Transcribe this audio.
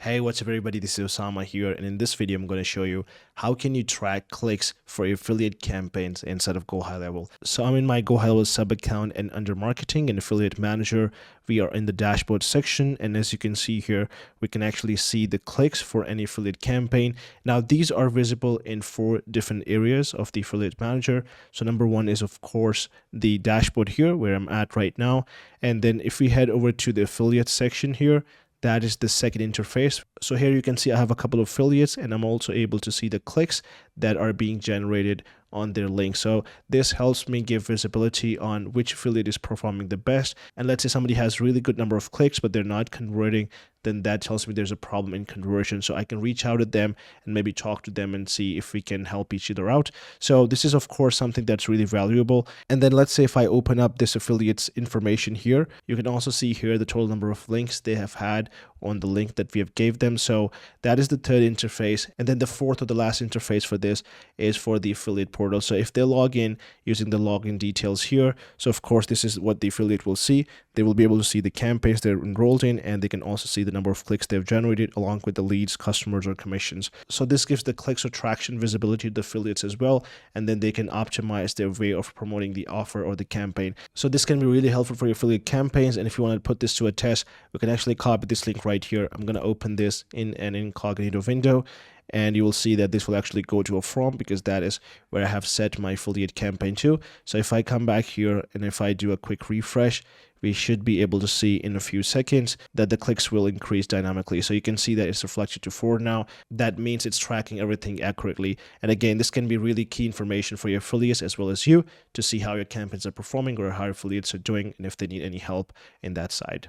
Hey, what's up everybody, this is Osama here, and in this video I'm going to show you how can you track clicks for affiliate campaigns inside of Go High Level. So I'm in my Go High Level sub account, and under marketing and affiliate manager, we are in the dashboard section, and as you can see here, we can actually see the clicks for any affiliate campaign. Now these are visible in 4 different areas of the affiliate manager. So number 1 is of course the dashboard here where I'm at right now, and then if we head over to the affiliate section here, that is the second interface. So here you can see I have a couple of affiliates, and I'm also able to see the clicks that are being generated on their link. So this helps me give visibility on which affiliate is performing the best. And let's say somebody has really good number of clicks, but they're not converting, then that tells me there's a problem in conversion. So I can reach out to them and maybe talk to them and see if we can help each other out. So this is of course something that's really valuable. And then let's say if I open up this affiliate's information here, you can also see here the total number of links they have had on the link that we have gave them. So that is the third interface. And then the fourth or the last interface for this is for the affiliate portal. So if they log in using the login details here, so of course this is what the affiliate will see. They will be able to see the campaigns they're enrolled in, and they can also see the number of clicks they've generated along with the leads, customers, or commissions. So this gives the clicks or traction visibility to the affiliates as well, and then they can optimize their way of promoting the offer or the campaign. So this can be really helpful for your affiliate campaigns. And if you want to put this to a test, we can actually copy this link right here. I'm going to open this in an incognito window, and you will see that this will actually go to a form because that is where I have set my affiliate campaign to. So if I come back here and if I do a quick refresh, we should be able to see in a few seconds that the clicks will increase dynamically. So you can see that it's reflected to 4 now. That means it's tracking everything accurately. And again, this can be really key information for your affiliates as well as you to see how your campaigns are performing or how your affiliates are doing and if they need any help in that side.